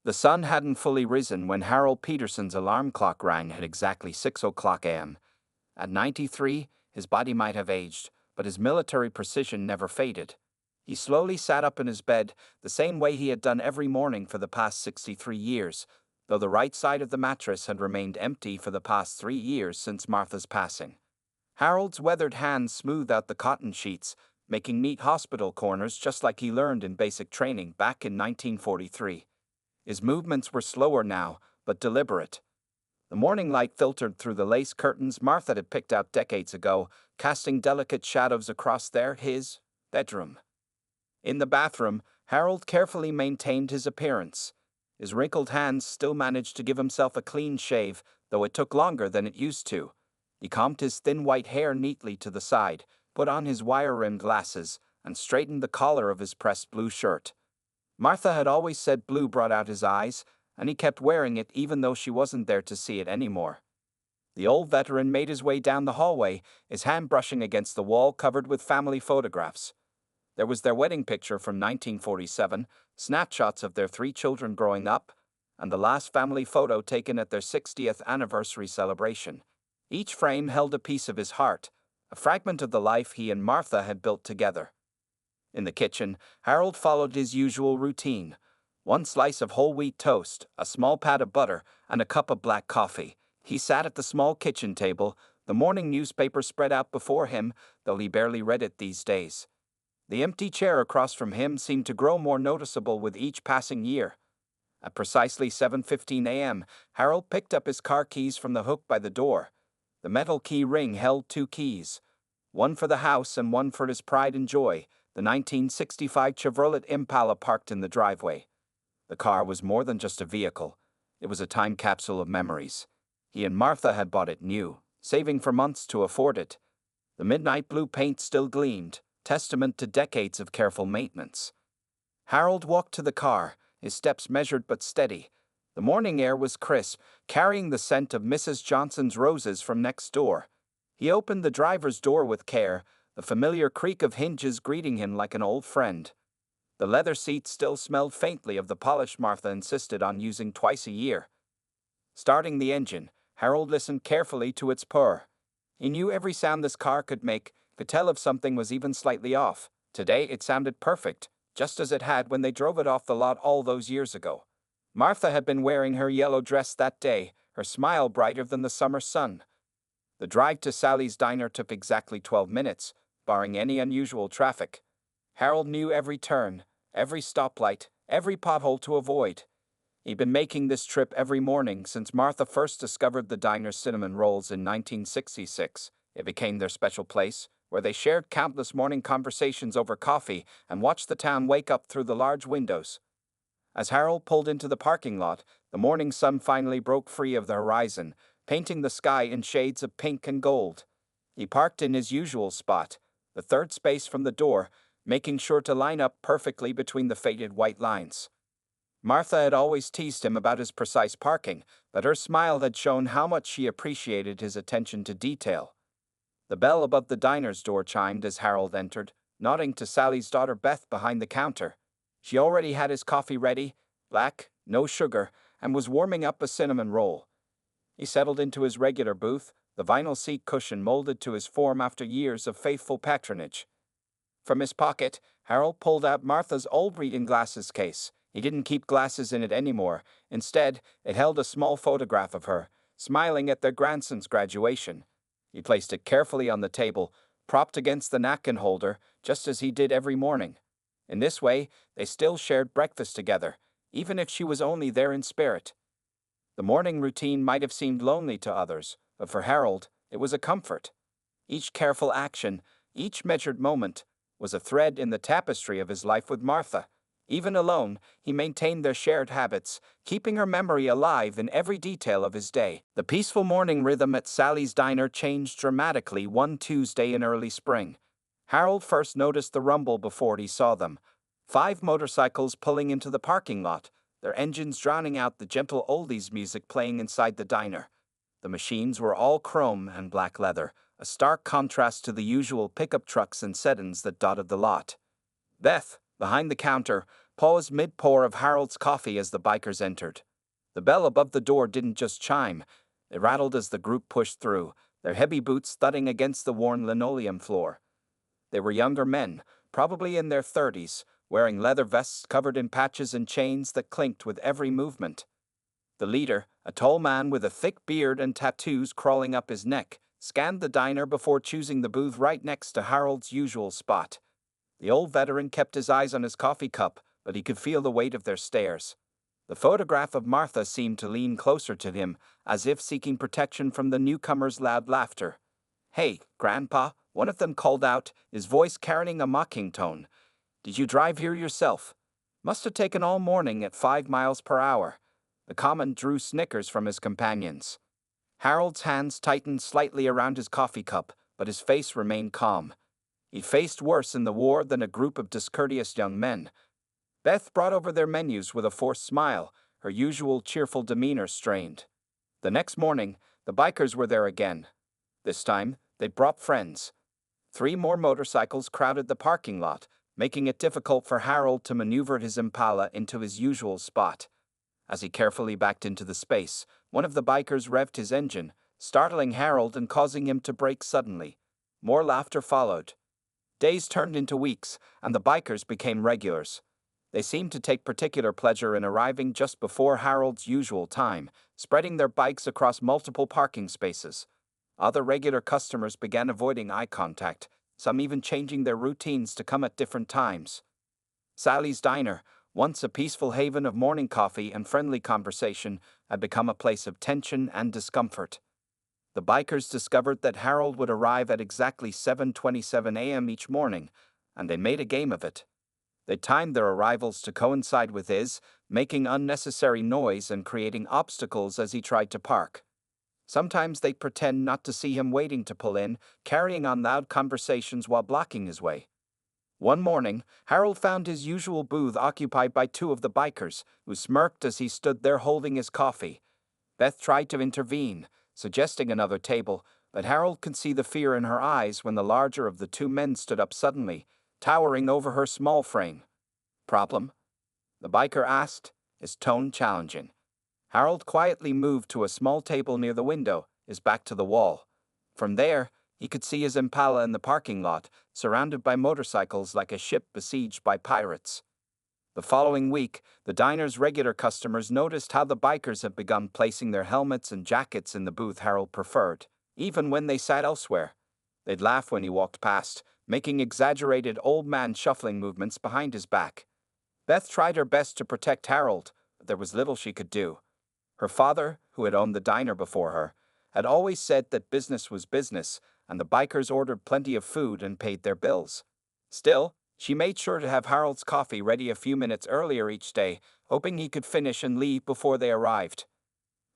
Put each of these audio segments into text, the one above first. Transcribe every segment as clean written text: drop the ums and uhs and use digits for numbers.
The sun hadn't fully risen when Harold Peterson's alarm clock rang at exactly 6 o'clock a.m. At 93, his body might have aged, but his military precision never faded. He slowly sat up in his bed, the same way he had done every morning for the past 63 years, though the right side of the mattress had remained empty for the past 3 years since Martha's passing. Harold's weathered hands smoothed out the cotton sheets, making neat hospital corners just like he learned in basic training back in 1943. His movements were slower now, but deliberate. The morning light filtered through the lace curtains Martha had picked out decades ago, casting delicate shadows across his bedroom. In the bathroom, Harold carefully maintained his appearance. His wrinkled hands still managed to give himself a clean shave, though it took longer than it used to. He combed his thin white hair neatly to the side, put on his wire-rimmed glasses, and straightened the collar of his pressed blue shirt. Martha had always said blue brought out his eyes, and he kept wearing it even though she wasn't there to see it anymore. The old veteran made his way down the hallway, his hand brushing against the wall covered with family photographs. There was their wedding picture from 1947, snapshots of their 3 children growing up, and the last family photo taken at their 60th anniversary celebration. Each frame held a piece of his heart, a fragment of the life he and Martha had built together. In the kitchen, Harold followed his usual routine. 1 slice of whole wheat toast, a small pat of butter, and a cup of black coffee. He sat at the small kitchen table, the morning newspaper spread out before him, though he barely read it these days. The empty chair across from him seemed to grow more noticeable with each passing year. At precisely 7:15 a.m., Harold picked up his car keys from the hook by the door. The metal key ring held 2 keys, one for the house and one for his pride and joy, the 1965 Chevrolet Impala parked in the driveway. The car was more than just a vehicle. It was a time capsule of memories. He and Martha had bought it new, saving for months to afford it. The midnight blue paint still gleamed, testament to decades of careful maintenance. Harold walked to the car, his steps measured but steady. The morning air was crisp, carrying the scent of Mrs. Johnson's roses from next door. He opened the driver's door with care, the familiar creak of hinges greeting him like an old friend. The leather seat still smelled faintly of the polish Martha insisted on using twice a year. Starting the engine, Harold listened carefully to its purr. He knew every sound this car could make, could tell if something was even slightly off. Today it sounded perfect, just as it had when they drove it off the lot all those years ago. Martha had been wearing her yellow dress that day, her smile brighter than the summer sun. The drive to Sally's diner took exactly 12 minutes, barring any unusual traffic. Harold knew every turn, every stoplight, every pothole to avoid. He'd been making this trip every morning since Martha first discovered the diner's cinnamon rolls in 1966. It became their special place, where they shared countless morning conversations over coffee and watched the town wake up through the large windows. As Harold pulled into the parking lot, the morning sun finally broke free of the horizon, painting the sky in shades of pink and gold. He parked in his usual spot, the 3rd space from the door, making sure to line up perfectly between the faded white lines. Martha had always teased him about his precise parking, but her smile had shown how much she appreciated his attention to detail. The bell above the diner's door chimed as Harold entered, nodding to Sally's daughter Beth behind the counter. She already had his coffee ready, black, no sugar, and was warming up a cinnamon roll. He settled into his regular booth, the vinyl seat cushion molded to his form after years of faithful patronage. From his pocket, Harold pulled out Martha's old reading glasses case. He didn't keep glasses in it anymore. Instead, it held a small photograph of her, smiling at their grandson's graduation. He placed it carefully on the table, propped against the napkin holder, just as he did every morning. In this way, they still shared breakfast together, even if she was only there in spirit. The morning routine might have seemed lonely to others, but for Harold, it was a comfort. Each careful action, each measured moment, was a thread in the tapestry of his life with Martha. Even alone, he maintained their shared habits, keeping her memory alive in every detail of his day. The peaceful morning rhythm at Sally's diner changed dramatically one Tuesday in early spring. Harold first noticed the rumble before he saw them. 5 motorcycles pulling into the parking lot, their engines drowning out the gentle oldies music playing inside the diner. The machines were all chrome and black leather, a stark contrast to the usual pickup trucks and sedans that dotted the lot. Beth, behind the counter, paused mid-pour of Harold's coffee as the bikers entered. The bell above the door didn't just chime, it rattled as the group pushed through, their heavy boots thudding against the worn linoleum floor. They were younger men, probably in their 30s, wearing leather vests covered in patches and chains that clinked with every movement. The leader, a tall man with a thick beard and tattoos crawling up his neck, scanned the diner before choosing the booth right next to Harold's usual spot. The old veteran kept his eyes on his coffee cup, but he could feel the weight of their stares. The photograph of Martha seemed to lean closer to him, as if seeking protection from the newcomer's loud laughter. "Hey, Grandpa," one of them called out, his voice carrying a mocking tone. "Did you drive here yourself? Must have taken all morning at 5 miles per hour." The comment drew snickers from his companions. Harold's hands tightened slightly around his coffee cup, but his face remained calm. He'd faced worse in the war than a group of discourteous young men. Beth brought over their menus with a forced smile, her usual cheerful demeanor strained. The next morning, the bikers were there again. This time, they brought friends. 3 more motorcycles crowded the parking lot, making it difficult for Harold to maneuver his Impala into his usual spot. As he carefully backed into the space, one of the bikers revved his engine, startling Harold and causing him to brake suddenly. More laughter followed. Days turned into weeks, and the bikers became regulars. They seemed to take particular pleasure in arriving just before Harold's usual time, spreading their bikes across multiple parking spaces. Other regular customers began avoiding eye contact, some even changing their routines to come at different times. Sally's Diner, once a peaceful haven of morning coffee and friendly conversation, had become a place of tension and discomfort. The bikers discovered that Harold would arrive at exactly 7:27 a.m. each morning, and they made a game of it. They timed their arrivals to coincide with his, making unnecessary noise and creating obstacles as he tried to park. Sometimes they'd pretend not to see him waiting to pull in, carrying on loud conversations while blocking his way. One morning, Harold found his usual booth occupied by 2 of the bikers, who smirked as he stood there holding his coffee. Beth tried to intervene, suggesting another table, but Harold could see the fear in her eyes when the larger of the 2 men stood up suddenly, towering over her small frame. "Problem?" the biker asked, his tone challenging. Harold quietly moved to a small table near the window, his back to the wall. From there, he could see his Impala in the parking lot, surrounded by motorcycles like a ship besieged by pirates. The following week, the diner's regular customers noticed how the bikers had begun placing their helmets and jackets in the booth Harold preferred, even when they sat elsewhere. They'd laugh when he walked past, making exaggerated old man shuffling movements behind his back. Beth tried her best to protect Harold, but there was little she could do. Her father, who had owned the diner before her, had always said that business was business, and the bikers ordered plenty of food and paid their bills. Still, she made sure to have Harold's coffee ready a few minutes earlier each day, hoping he could finish and leave before they arrived.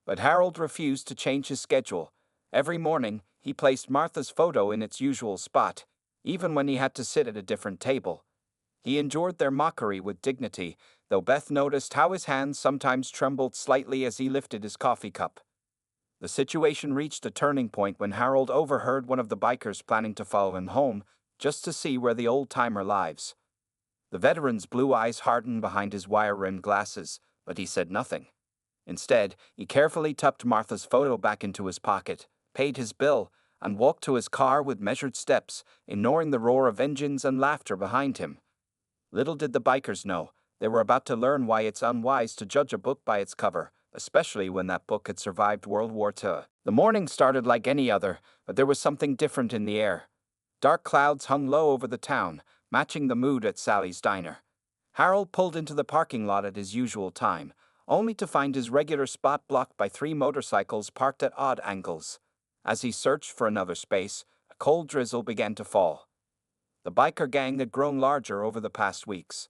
But Harold refused to change his schedule. Every morning, he placed Martha's photo in its usual spot, even when he had to sit at a different table. He endured their mockery with dignity, though Beth noticed how his hands sometimes trembled slightly as he lifted his coffee cup. The situation reached a turning point when Harold overheard one of the bikers planning to follow him home, just to see where the old-timer lives. The veteran's blue eyes hardened behind his wire-rimmed glasses, but he said nothing. Instead, he carefully tucked Martha's photo back into his pocket, paid his bill, and walked to his car with measured steps, ignoring the roar of engines and laughter behind him. Little did the bikers know, they were about to learn why it's unwise to judge a book by its cover, especially when that book had survived World War II. The morning started like any other, but there was something different in the air. Dark clouds hung low over the town, matching the mood at Sally's Diner. Harold pulled into the parking lot at his usual time, only to find his regular spot blocked by 3 motorcycles parked at odd angles. As he searched for another space, a cold drizzle began to fall. The biker gang had grown larger over the past weeks.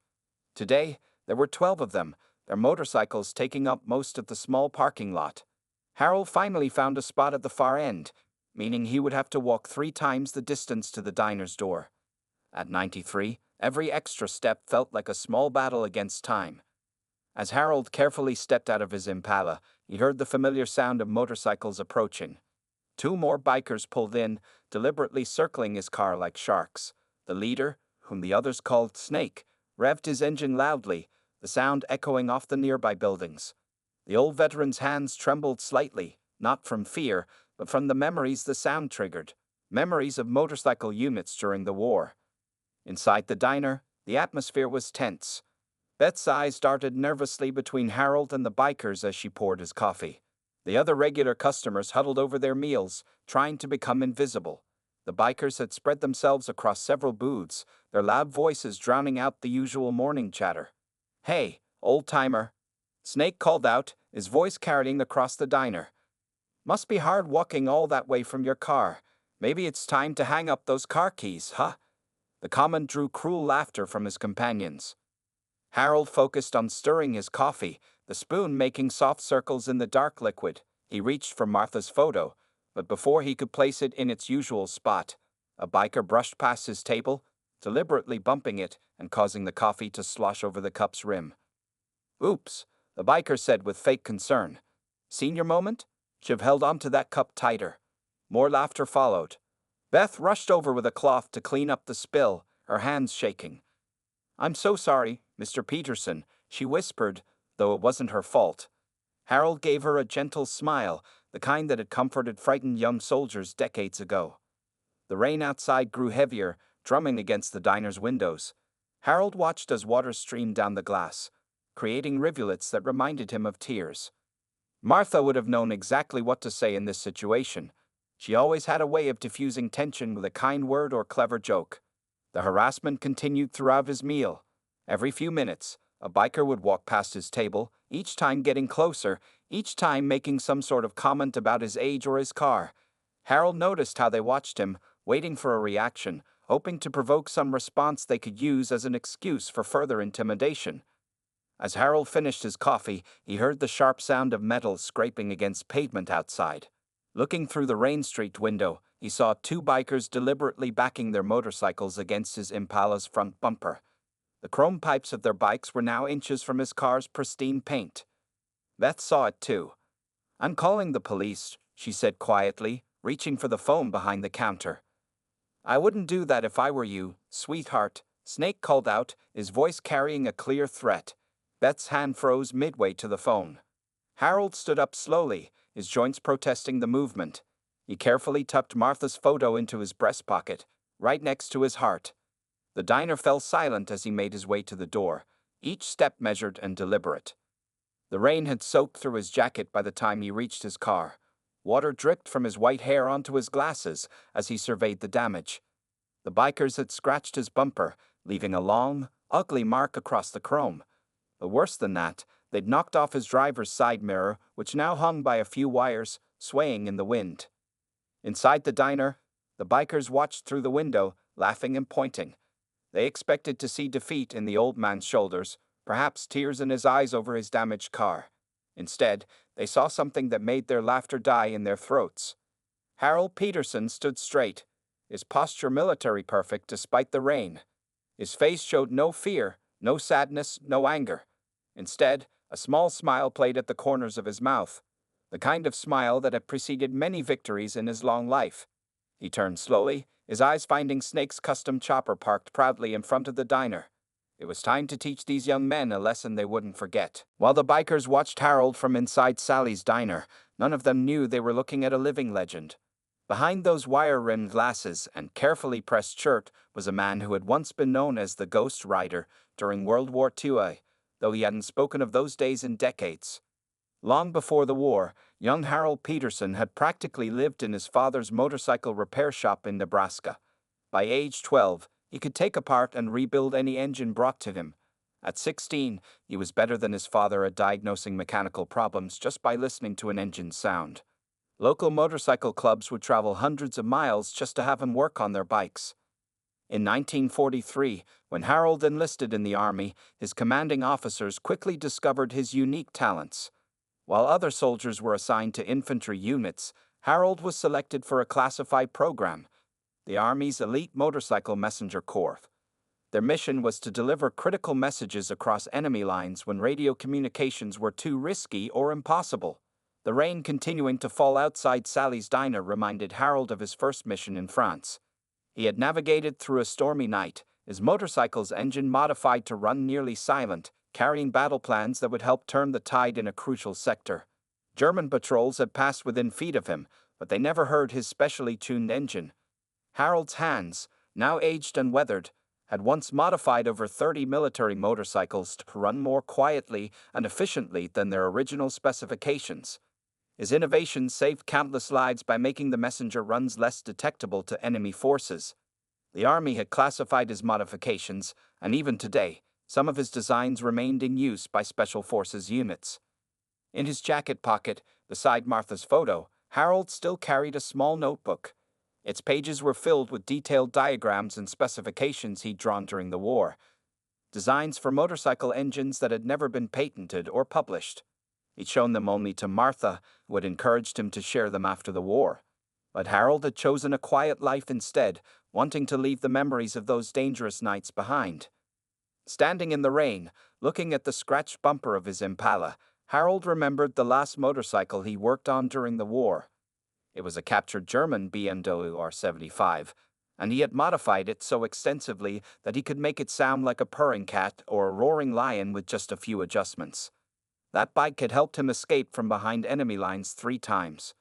Today, there were 12 of them, their motorcycles taking up most of the small parking lot. Harold finally found a spot at the far end, meaning he would have to walk 3 times the distance to the diner's door. At 93, every extra step felt like a small battle against time. As Harold carefully stepped out of his Impala, he heard the familiar sound of motorcycles approaching. 2 more bikers pulled in, deliberately circling his car like sharks. The leader, whom the others called Snake, revved his engine loudly, the sound echoing off the nearby buildings. The old veteran's hands trembled slightly, not from fear, but from the memories the sound triggered, memories of motorcycle units during the war. Inside the diner, the atmosphere was tense. Beth's eyes darted nervously between Harold and the bikers as she poured his coffee. The other regular customers huddled over their meals, trying to become invisible. The bikers had spread themselves across several booths, their loud voices drowning out the usual morning chatter. "Hey, old-timer," Snake called out, his voice carrying across the diner. "Must be hard walking all that way from your car. Maybe it's time to hang up those car keys, huh?" The comment drew cruel laughter from his companions. Harold focused on stirring his coffee, the spoon making soft circles in the dark liquid. He reached for Martha's photo, but before he could place it in its usual spot, a biker brushed past his table, deliberately bumping it and causing the coffee to slosh over the cup's rim. "Oops," the biker said with fake concern. "Senior moment?" Shiv held onto that cup tighter. More laughter followed. Beth rushed over with a cloth to clean up the spill, her hands shaking. "I'm so sorry, Mr. Peterson," she whispered, though it wasn't her fault. Harold gave her a gentle smile, the kind that had comforted frightened young soldiers decades ago. The rain outside grew heavier, drumming against the diner's windows. Harold watched as water streamed down the glass, creating rivulets that reminded him of tears. Martha would have known exactly what to say in this situation. She always had a way of diffusing tension with a kind word or clever joke. The harassment continued throughout his meal. Every few minutes, a biker would walk past his table, each time getting closer, each time making some sort of comment about his age or his car. Harold noticed how they watched him, waiting for a reaction, hoping to provoke some response they could use as an excuse for further intimidation. As Harold finished his coffee, he heard the sharp sound of metal scraping against pavement outside. Looking through the Rain Street window, he saw two bikers deliberately backing their motorcycles against his Impala's front bumper. The chrome pipes of their bikes were now inches from his car's pristine paint. Beth saw it too. "I'm calling the police," she said quietly, reaching for the phone behind the counter. "I wouldn't do that if I were you, sweetheart," Snake called out, his voice carrying a clear threat. Beth's hand froze midway to the phone. Harold stood up slowly, his joints protesting the movement. He carefully tucked Martha's photo into his breast pocket, right next to his heart. The diner fell silent as he made his way to the door, each step measured and deliberate. The rain had soaked through his jacket by the time he reached his car. Water dripped from his white hair onto his glasses as he surveyed the damage. The bikers had scratched his bumper, leaving a long, ugly mark across the chrome. But worse than that, they'd knocked off his driver's side mirror, which now hung by a few wires, swaying in the wind. Inside the diner, the bikers watched through the window, laughing and pointing. They expected to see defeat in the old man's shoulders, perhaps tears in his eyes over his damaged car. Instead, they saw something that made their laughter die in their throats. Harold Peterson stood straight, his posture military perfect despite the rain. His face showed no fear, no sadness, no anger. Instead, a small smile played at the corners of his mouth, the kind of smile that had preceded many victories in his long life. He turned slowly, his eyes finding Snake's custom chopper parked proudly in front of the diner. It was time to teach these young men a lesson they wouldn't forget. While the bikers watched Harold from inside Sally's diner, none of them knew they were looking at a living legend. Behind those wire-rimmed glasses and carefully pressed shirt was a man who had once been known as the Ghost Rider during World War II, though he hadn't spoken of those days in decades. Long before the war, young Harold Peterson had practically lived in his father's motorcycle repair shop in Nebraska. By age 12, he could take apart and rebuild any engine brought to him. At 16, he was better than his father at diagnosing mechanical problems just by listening to an engine's sound. Local motorcycle clubs would travel hundreds of miles just to have him work on their bikes. In 1943, when Harold enlisted in the Army, his commanding officers quickly discovered his unique talents. While other soldiers were assigned to infantry units, Harold was selected for a classified program, the Army's elite motorcycle messenger corps. Their mission was to deliver critical messages across enemy lines when radio communications were too risky or impossible. The rain continuing to fall outside Sally's diner reminded Harold of his first mission in France. He had navigated through a stormy night, his motorcycle's engine modified to run nearly silent, carrying battle plans that would help turn the tide in a crucial sector. German patrols had passed within feet of him, but they never heard his specially tuned engine. Harold's hands, now aged and weathered, had once modified over 30 military motorcycles to run more quietly and efficiently than their original specifications. His innovations saved countless lives by making the messenger runs less detectable to enemy forces. The Army had classified his modifications, and even today, some of his designs remained in use by Special Forces units. In his jacket pocket, beside Martha's photo, Harold still carried a small notebook. Its pages were filled with detailed diagrams and specifications he'd drawn during the war, designs for motorcycle engines that had never been patented or published. He'd shown them only to Martha, who had encouraged him to share them after the war. But Harold had chosen a quiet life instead, wanting to leave the memories of those dangerous nights behind. Standing in the rain, looking at the scratched bumper of his Impala, Harold remembered the last motorcycle he worked on during the war. It was a captured German BMW R75, and he had modified it so extensively that he could make it sound like a purring cat or a roaring lion with just a few adjustments. That bike had helped him escape from behind enemy lines 3 times.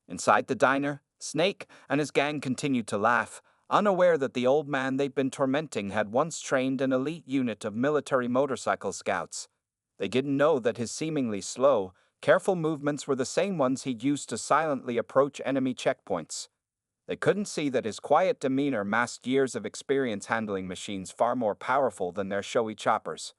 Inside the diner, Snake and his gang continued to laugh, unaware that the old man they'd been tormenting had once trained an elite unit of military motorcycle scouts. They didn't know that his seemingly slow, careful movements were the same ones he'd used to silently approach enemy checkpoints. They couldn't see that his quiet demeanor masked years of experience handling machines far more powerful than their showy choppers.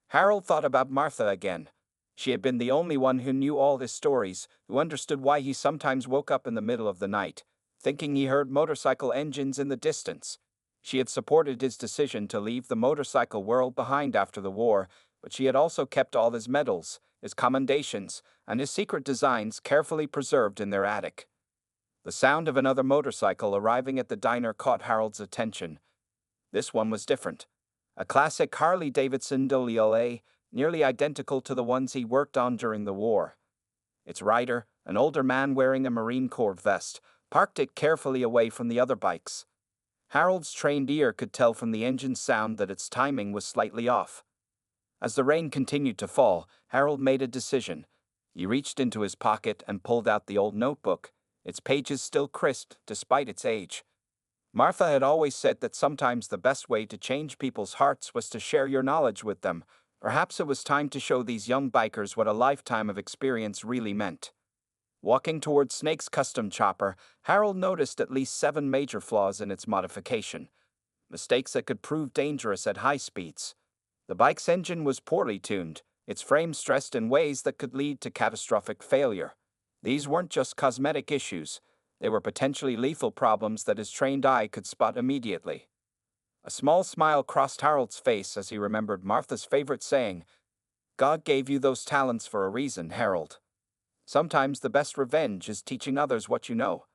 Harold thought about Martha again. She had been the only one who knew all his stories, who understood why he sometimes woke up in the middle of the night, thinking he heard motorcycle engines in the distance. She had supported his decision to leave the motorcycle world behind after the war, but she had also kept all his medals, his commendations, and his secret designs carefully preserved in their attic. The sound of another motorcycle arriving at the diner caught Harold's attention. This one was different. A classic Harley-Davidson Bullied, nearly identical to the ones he worked on during the war. Its rider, an older man wearing a Marine Corps vest, parked it carefully away from the other bikes. Harold's trained ear could tell from the engine's sound that its timing was slightly off. As the rain continued to fall, Harold made a decision. He reached into his pocket and pulled out the old notebook, its pages still crisp despite its age. Martha had always said that sometimes the best way to change people's hearts was to share your knowledge with them. Perhaps it was time to show these young bikers what a lifetime of experience really meant. Walking towards Snake's custom chopper, Harold noticed at least 7 major flaws in its modification, mistakes that could prove dangerous at high speeds. The bike's engine was poorly tuned, its frame stressed in ways that could lead to catastrophic failure. These weren't just cosmetic issues, they were potentially lethal problems that his trained eye could spot immediately. A small smile crossed Harold's face as he remembered Martha's favorite saying, "God gave you those talents for a reason, Harold. Sometimes the best revenge is teaching others what you know."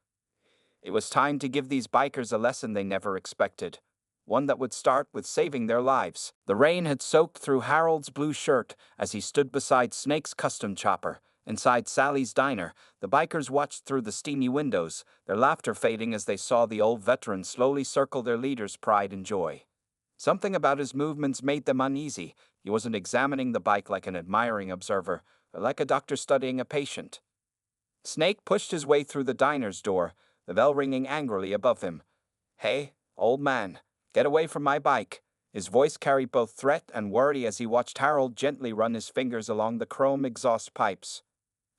It was time to give these bikers a lesson they never expected, one that would start with saving their lives. The rain had soaked through Harold's blue shirt as he stood beside Snake's custom chopper. Inside Sally's diner, the bikers watched through the steamy windows, their laughter fading as they saw the old veteran slowly circle their leader's pride and joy. Something about his movements made them uneasy. He wasn't examining the bike like an admiring observer, but like a doctor studying a patient. Snake pushed his way through the diner's door, the bell ringing angrily above him. "Hey, old man, get away from my bike." His voice carried both threat and worry as he watched Harold gently run his fingers along the chrome exhaust pipes.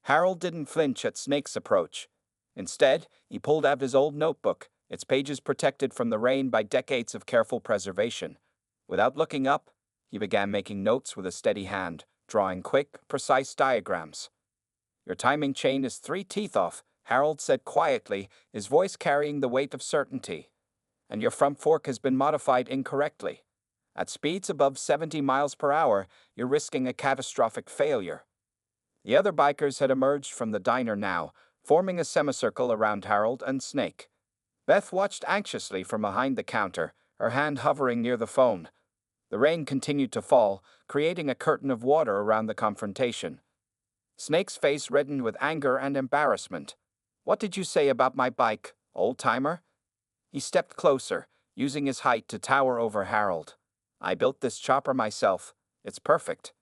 Harold didn't flinch at Snake's approach. Instead, he pulled out his old notebook, its pages protected from the rain by decades of careful preservation. Without looking up, he began making notes with a steady hand, drawing quick, precise diagrams. "Your timing chain is 3 teeth off," Harold said quietly, his voice carrying the weight of certainty. "And your front fork has been modified incorrectly. At speeds above 70 miles per hour, you're risking a catastrophic failure." The other bikers had emerged from the diner now, forming a semicircle around Harold and Snake. Beth watched anxiously from behind the counter, her hand hovering near the phone. The rain continued to fall, creating a curtain of water around the confrontation. Snake's face reddened with anger and embarrassment. "What did you say about my bike, old-timer?" He stepped closer, using his height to tower over Harold. "I built this chopper myself. It's perfect.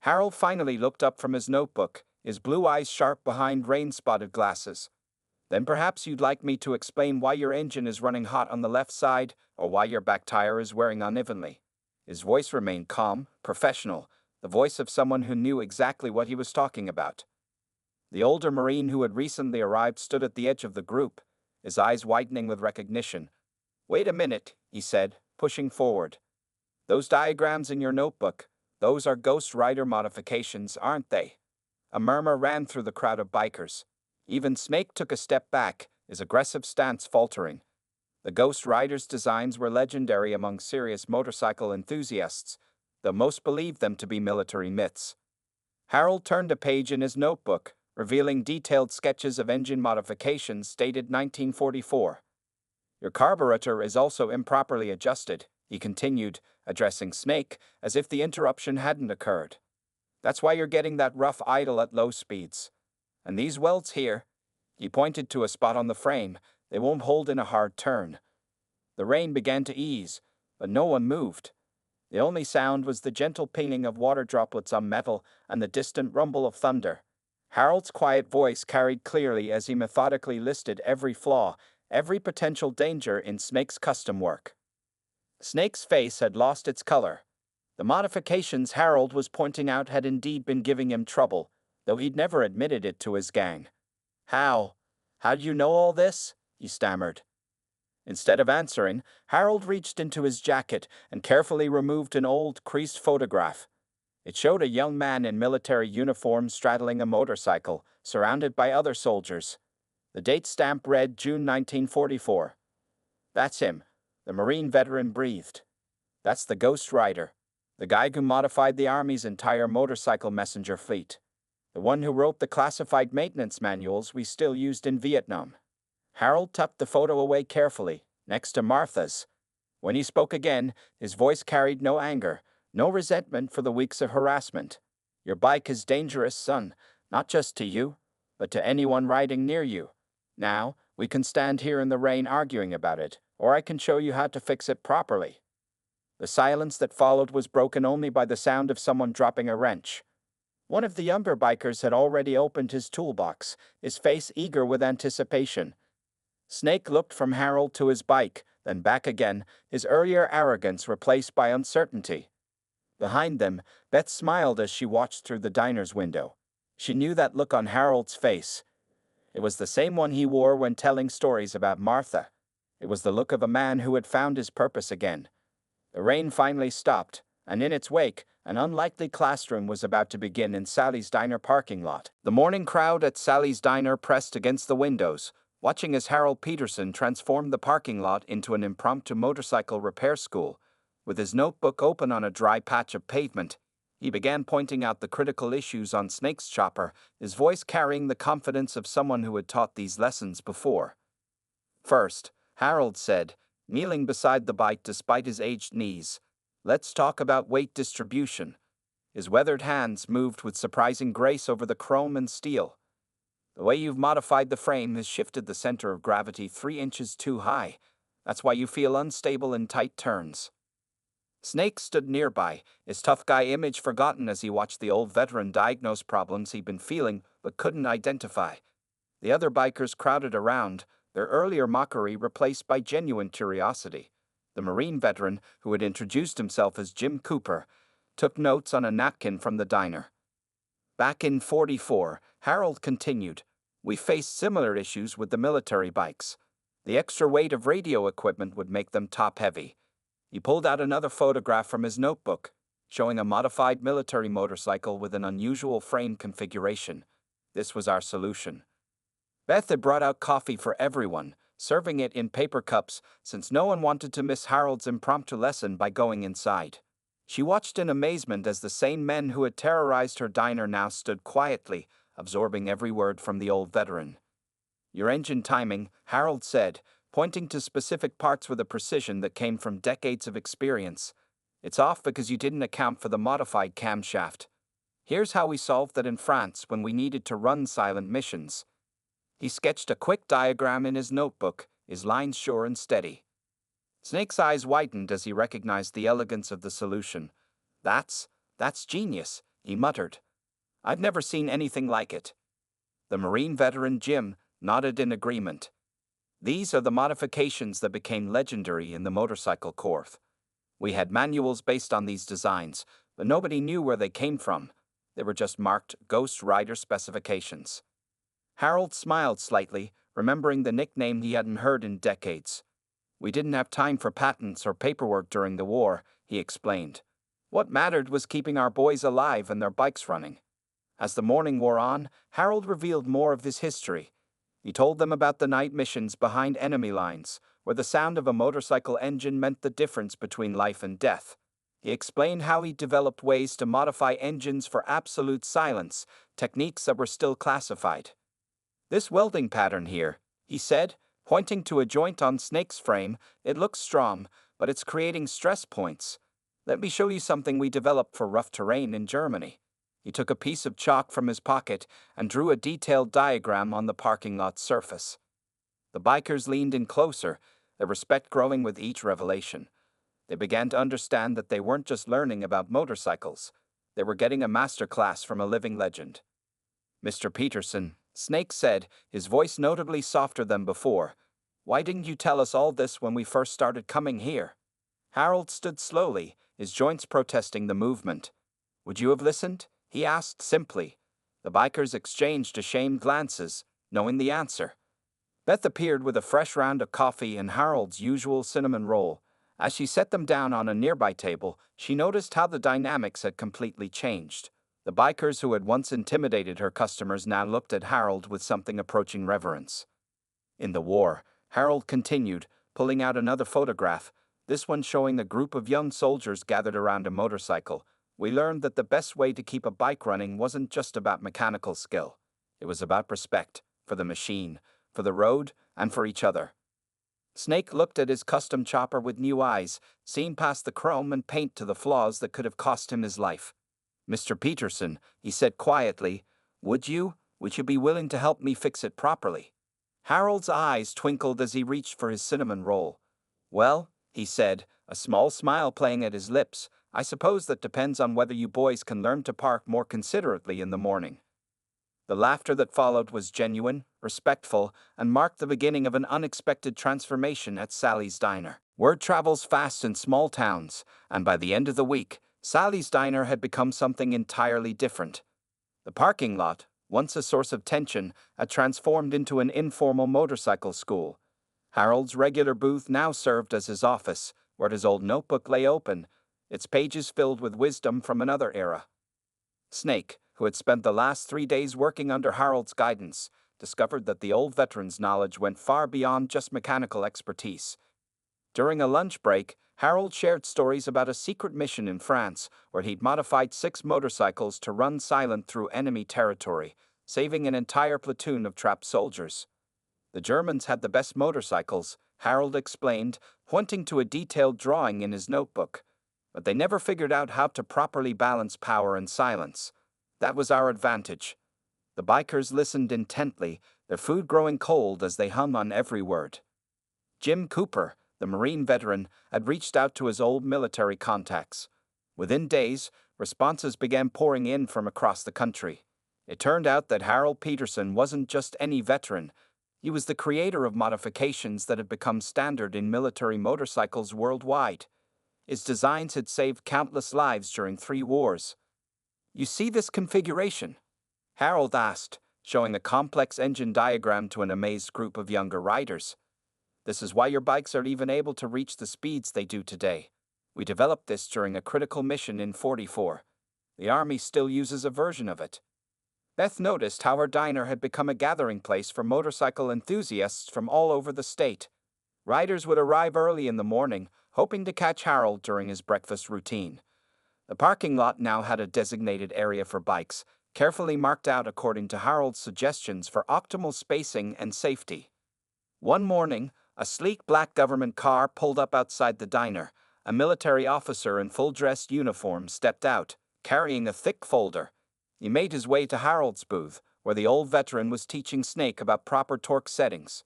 Harold finally looked up from his notebook, his blue eyes sharp behind rain-spotted glasses. Then perhaps you'd like me to explain why your engine is running hot on the left side, or why your back tire is wearing unevenly. His voice remained calm, professional, the voice of someone who knew exactly what he was talking about. The older Marine who had recently arrived stood at the edge of the group, his eyes widening with recognition. "Wait a minute," he said, pushing forward. "Those diagrams in your notebook, those are Ghost Rider modifications, aren't they?" A murmur ran through the crowd of bikers. Even Snake took a step back, his aggressive stance faltering. The Ghost Rider's designs were legendary among serious motorcycle enthusiasts, though most believed them to be military myths. Harold turned a page in his notebook, revealing detailed sketches of engine modifications dated 1944. "Your carburetor is also improperly adjusted," he continued, addressing Snake as if the interruption hadn't occurred. "That's why you're getting that rough idle at low speeds. And these welds here," he pointed to a spot on the frame, "they won't hold in a hard turn." The rain began to ease, but no one moved. The only sound was the gentle pinging of water droplets on metal and the distant rumble of thunder. Harold's quiet voice carried clearly as he methodically listed every flaw, every potential danger in Snake's custom work. Snake's face had lost its color. The modifications Harold was pointing out had indeed been giving him trouble, though he'd never admitted it to his gang. How do you know all this?" he stammered. Instead of answering, Harold reached into his jacket and carefully removed an old, creased photograph. It showed a young man in military uniform straddling a motorcycle, surrounded by other soldiers. The date stamp read June 1944. "That's him," the Marine veteran breathed. "That's the Ghost Rider, the guy who modified the Army's entire motorcycle messenger fleet. The one who wrote the classified maintenance manuals we still used in Vietnam." Harold tucked the photo away carefully, next to Martha's. When he spoke again, his voice carried no anger, no resentment for the weeks of harassment. "Your bike is dangerous, son, not just to you, but to anyone riding near you. Now, we can stand here in the rain arguing about it, or I can show you how to fix it properly." The silence that followed was broken only by the sound of someone dropping a wrench. One of the younger bikers had already opened his toolbox, his face eager with anticipation. Snake looked from Harold to his bike, then back again, his earlier arrogance replaced by uncertainty. Behind them, Beth smiled as she watched through the diner's window. She knew that look on Harold's face. It was the same one he wore when telling stories about Martha. It was the look of a man who had found his purpose again. The rain finally stopped, and in its wake, an unlikely classroom was about to begin in Sally's Diner parking lot. The morning crowd at Sally's Diner pressed against the windows, watching as Harold Peterson transformed the parking lot into an impromptu motorcycle repair school. With his notebook open on a dry patch of pavement, he began pointing out the critical issues on Snake's chopper, his voice carrying the confidence of someone who had taught these lessons before. "First," Harold said, kneeling beside the bike despite his aged knees, "let's talk about weight distribution." His weathered hands moved with surprising grace over the chrome and steel. "The way you've modified the frame has shifted the center of gravity 3 inches too high. That's why you feel unstable in tight turns." Snake stood nearby, his tough guy image forgotten as he watched the old veteran diagnose problems he'd been feeling but couldn't identify. The other bikers crowded around, their earlier mockery replaced by genuine curiosity. The Marine veteran, who had introduced himself as Jim Cooper, took notes on a napkin from the diner. "Back in '44, Harold continued, we faced similar issues with the military bikes. The extra weight of radio equipment would make them top-heavy." He pulled out another photograph from his notebook, showing a modified military motorcycle with an unusual frame configuration. "This was our solution." Beth had brought out coffee for everyone, serving it in paper cups since no one wanted to miss Harold's impromptu lesson by going inside. She watched in amazement as the same men who had terrorized her diner now stood quietly, absorbing every word from the old veteran. "Your engine timing," Harold said, pointing to specific parts with a precision that came from decades of experience. "It's off because you didn't account for the modified camshaft. Here's how we solved that in France when we needed to run silent missions." He sketched a quick diagram in his notebook, his lines sure and steady. Snake's eyes widened as he recognized the elegance of the solution. "That's "That's genius," he muttered. "I've never seen anything like it." The Marine veteran Jim nodded in agreement. These are the modifications that became legendary in the motorcycle corps. We had manuals based on these designs, but nobody knew where they came from. They were just marked Ghost Rider specifications. Harold smiled slightly, remembering the nickname he hadn't heard in decades. "We didn't have time for patents or paperwork during the war," he explained. "What mattered was keeping our boys alive and their bikes running." As the morning wore on, Harold revealed more of his history. He told them about the night missions behind enemy lines, where the sound of a motorcycle engine meant the difference between life and death. He explained how he developed ways to modify engines for absolute silence, techniques that were still classified. "This welding pattern here," he said, pointing to a joint on Snake's frame, "it looks strong, but it's creating stress points. Let me show you something we developed for rough terrain in Germany." He took a piece of chalk from his pocket and drew a detailed diagram on the parking lot surface. The bikers leaned in closer, their respect growing with each revelation. They began to understand that they weren't just learning about motorcycles. They were getting a master class from a living legend. "Mr. Peterson," Snake said, his voice notably softer than before, "why didn't you tell us all this when we first started coming here?" Harold stood slowly, his joints protesting the movement. "Would you have listened?" he asked simply. The bikers exchanged ashamed glances, knowing the answer. Beth appeared with a fresh round of coffee and Harold's usual cinnamon roll. As she set them down on a nearby table, she noticed how the dynamics had completely changed. The bikers who had once intimidated her customers now looked at Harold with something approaching reverence. "In the war," Harold continued, pulling out another photograph, this one showing a group of young soldiers gathered around a motorcycle, "we learned that the best way to keep a bike running wasn't just about mechanical skill. It was about respect for the machine, for the road, and for each other." Snake looked at his custom chopper with new eyes, seeing past the chrome and paint to the flaws that could have cost him his life. "Mr. Peterson," he said quietly, Would you be willing to help me fix it properly?" Harold's eyes twinkled as he reached for his cinnamon roll. "Well," he said, a small smile playing at his lips, "I suppose that depends on whether you boys can learn to park more considerately in the morning." The laughter that followed was genuine, respectful, and marked the beginning of an unexpected transformation at Sally's Diner. Word travels fast in small towns, and by the end of the week, Sally's Diner had become something entirely different. The parking lot, once a source of tension, had transformed into an informal motorcycle school. Harold's regular booth now served as his office, where his old notebook lay open, its pages filled with wisdom from another era. Snake, who had spent the last 3 days working under Harold's guidance, discovered that the old veteran's knowledge went far beyond just mechanical expertise. During a lunch break, Harold shared stories about a secret mission in France where he'd modified 6 motorcycles to run silent through enemy territory, saving an entire platoon of trapped soldiers. The Germans had the best motorcycles, Harold explained, pointing to a detailed drawing in his notebook. But they never figured out how to properly balance power and silence. That was our advantage. The bikers listened intently, their food growing cold as they hung on every word. Jim Cooper, the Marine veteran, had reached out to his old military contacts. Within days, responses began pouring in from across the country. It turned out that Harold Peterson wasn't just any veteran. He was the creator of modifications that had become standard in military motorcycles worldwide. His designs had saved countless lives during 3 wars. "You see this configuration?" Harold asked, showing a complex engine diagram to an amazed group of younger riders. "This is why your bikes are even able to reach the speeds they do today. We developed this during a critical mission in '44. The Army still uses a version of it." Beth noticed how her diner had become a gathering place for motorcycle enthusiasts from all over the state. Riders would arrive early in the morning, hoping to catch Harold during his breakfast routine. The parking lot now had a designated area for bikes, carefully marked out according to Harold's suggestions for optimal spacing and safety. One morning, a sleek black government car pulled up outside the diner. A military officer in full-dress uniform stepped out, carrying a thick folder. He made his way to Harold's booth, where the old veteran was teaching Snake about proper torque settings.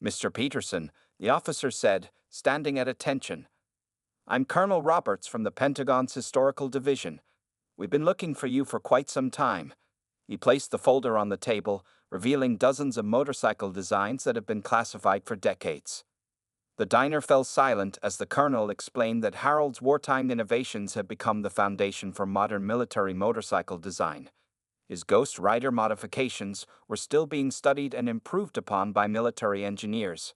"Mr. Peterson," the officer said, standing at attention, "I'm Colonel Roberts from the Pentagon's Historical Division. We've been looking for you for quite some time." He placed the folder on the table, revealing dozens of motorcycle designs that have been classified for decades. The diner fell silent as the colonel explained that Harold's wartime innovations had become the foundation for modern military motorcycle design. His Ghost Rider modifications were still being studied and improved upon by military engineers.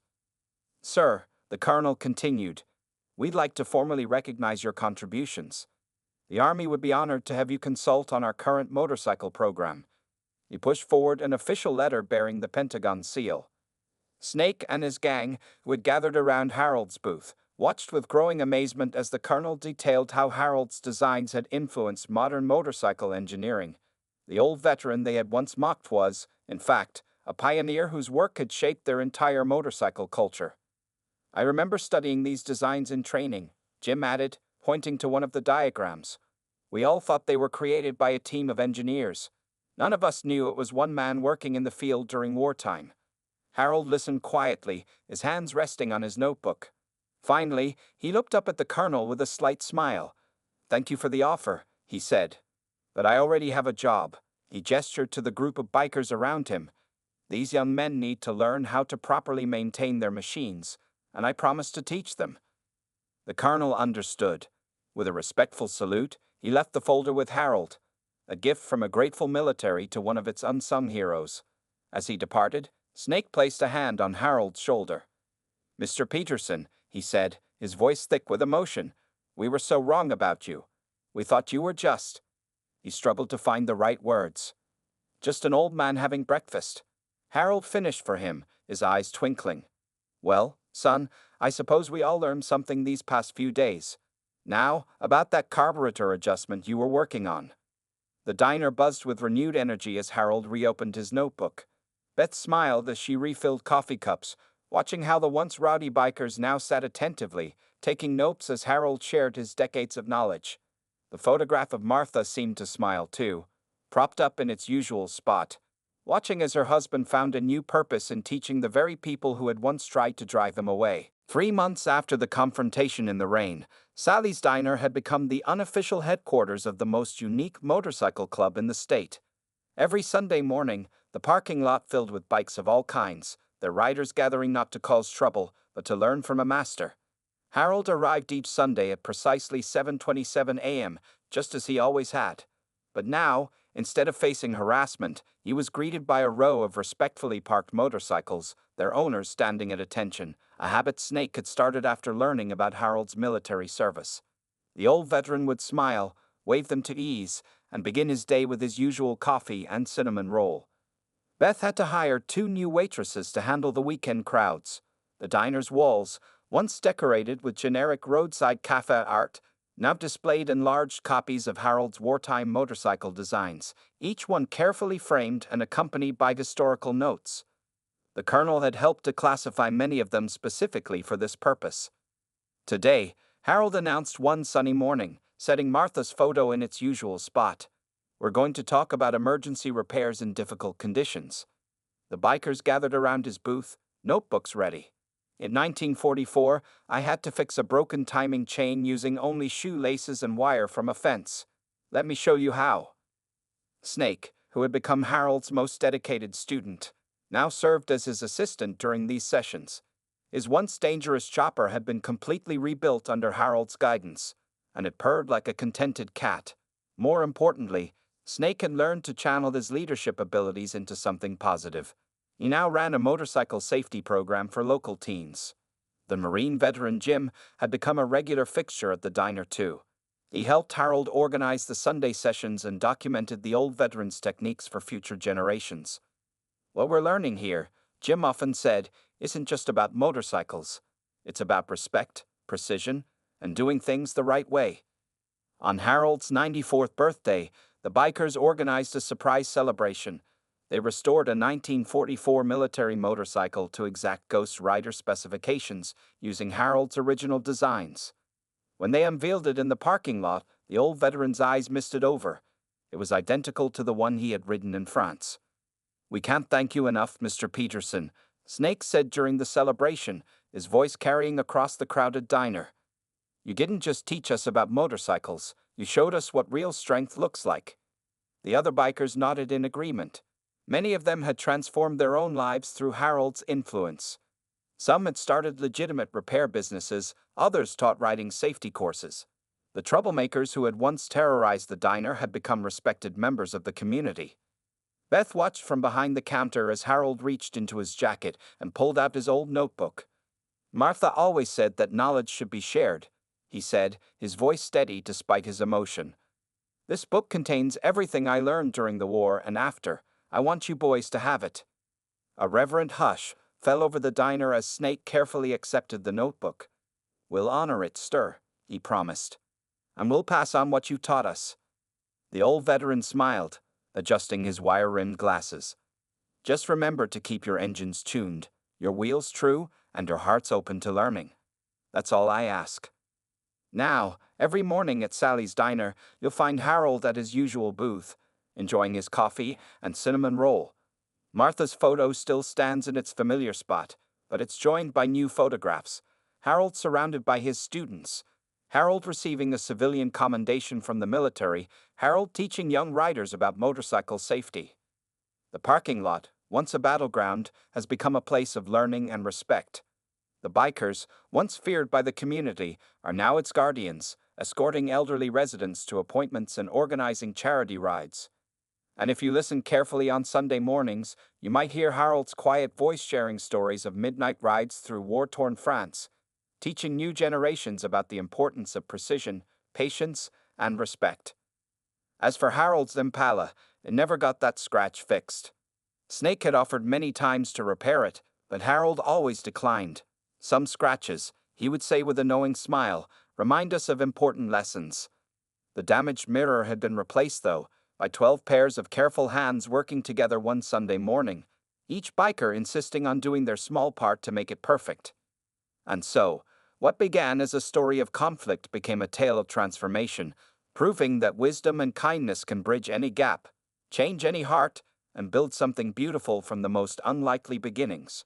"Sir," the colonel continued, "we'd like to formally recognize your contributions. The Army would be honored to have you consult on our current motorcycle program." He pushed forward an official letter bearing the Pentagon seal. Snake and his gang, who had gathered around Harold's booth, watched with growing amazement as the colonel detailed how Harold's designs had influenced modern motorcycle engineering. The old veteran they had once mocked was, in fact, a pioneer whose work had shaped their entire motorcycle culture. "I remember studying these designs in training," Jim added, pointing to one of the diagrams. "We all thought they were created by a team of engineers. None of us knew it was one man working in the field during wartime." Harold listened quietly, his hands resting on his notebook. Finally, he looked up at the colonel with a slight smile. "Thank you for the offer," he said. "But I already have a job." He gestured to the group of bikers around him. "These young men need to learn how to properly maintain their machines, and I promise to teach them." The colonel understood. With a respectful salute, he left the folder with Harold, a gift from a grateful military to one of its unsung heroes. As he departed, Snake placed a hand on Harold's shoulder. "Mr. Peterson," he said, his voice thick with emotion, "we were so wrong about you. We thought you were just—" He struggled to find the right words. "Just an old man having breakfast." Harold finished for him, his eyes twinkling. "Well, son, I suppose we all learned something these past few days. Now, about that carburetor adjustment you were working on." The diner buzzed with renewed energy as Harold reopened his notebook. Beth smiled as she refilled coffee cups, watching how the once rowdy bikers now sat attentively, taking notes as Harold shared his decades of knowledge. The photograph of Martha seemed to smile too, propped up in its usual spot, watching as her husband found a new purpose in teaching the very people who had once tried to drive him away. 3 months after the confrontation in the rain, Sally's Diner had become the unofficial headquarters of the most unique motorcycle club in the state. Every Sunday morning, the parking lot filled with bikes of all kinds, their riders gathering not to cause trouble, but to learn from a master. Harold arrived each Sunday at precisely 7:27 a.m., just as he always had. But now, instead of facing harassment, he was greeted by a row of respectfully parked motorcycles, their owners standing at attention, a habit Snake had started after learning about Harold's military service. The old veteran would smile, wave them to ease, and begin his day with his usual coffee and cinnamon roll. Beth had to hire 2 new waitresses to handle the weekend crowds. The diner's walls, once decorated with generic roadside cafe art, now displayed enlarged copies of Harold's wartime motorcycle designs, each one carefully framed and accompanied by historical notes. The colonel had helped to classify many of them specifically for this purpose. Today, Harold announced one sunny morning, setting Martha's photo in its usual spot. "We're going to talk about emergency repairs in difficult conditions." The bikers gathered around his booth, notebooks ready. "In 1944, I had to fix a broken timing chain using only shoelaces and wire from a fence. Let me show you how." Snake, who had become Harold's most dedicated student, now served as his assistant during these sessions. His once dangerous chopper had been completely rebuilt under Harold's guidance, and it purred like a contented cat. More importantly, Snake had learned to channel his leadership abilities into something positive. He now ran a motorcycle safety program for local teens. The Marine veteran Jim had become a regular fixture at the diner too. He helped Harold organize the Sunday sessions and documented the old veteran's techniques for future generations. "What we're learning here," Jim often said, "isn't just about motorcycles. It's about respect, precision, and doing things the right way." On Harold's 94th birthday, the bikers organized a surprise celebration. They restored a 1944 military motorcycle to exact Ghost Rider specifications using Harold's original designs. When they unveiled it in the parking lot, the old veteran's eyes misted over. It was identical to the one he had ridden in France. "We can't thank you enough, Mr. Peterson," Snake said during the celebration, his voice carrying across the crowded diner. "You didn't just teach us about motorcycles, You showed us what real strength looks like." The other bikers nodded in agreement. Many of them had transformed their own lives through Harold's influence. Some had started legitimate repair businesses, others taught riding safety courses. The troublemakers who had once terrorized the diner had become respected members of the community. Beth watched from behind the counter as Harold reached into his jacket and pulled out his old notebook. "Martha always said that knowledge should be shared," he said, his voice steady despite his emotion. "This book contains everything I learned during the war and after. I want you boys to have it." A reverent hush fell over the diner as Snake carefully accepted the notebook. "We'll honor it, sir," he promised. "And we'll pass on what you taught us." The old veteran smiled, adjusting his wire-rimmed glasses. "Just remember to keep your engines tuned, your wheels true, and your hearts open to learning. That's all I ask." Now, every morning at Sally's Diner, you'll find Harold at his usual booth, enjoying his coffee and cinnamon roll. Martha's photo still stands in its familiar spot, but it's joined by new photographs. Harold surrounded by his students. Harold receiving a civilian commendation from the military. Harold teaching young riders about motorcycle safety. The parking lot, once a battleground, has become a place of learning and respect. The bikers, once feared by the community, are now its guardians, escorting elderly residents to appointments and organizing charity rides. And if you listen carefully on Sunday mornings, you might hear Harold's quiet voice sharing stories of midnight rides through war-torn France, teaching new generations about the importance of precision, patience, and respect. As for Harold's Impala, it never got that scratch fixed. Snake had offered many times to repair it, but Harold always declined. "Some scratches," he would say with a knowing smile, "remind us of important lessons." The damaged mirror had been replaced, though, by 12 pairs of careful hands working together one Sunday morning, each biker insisting on doing their small part to make it perfect. And so, what began as a story of conflict became a tale of transformation, proving that wisdom and kindness can bridge any gap, change any heart, and build something beautiful from the most unlikely beginnings.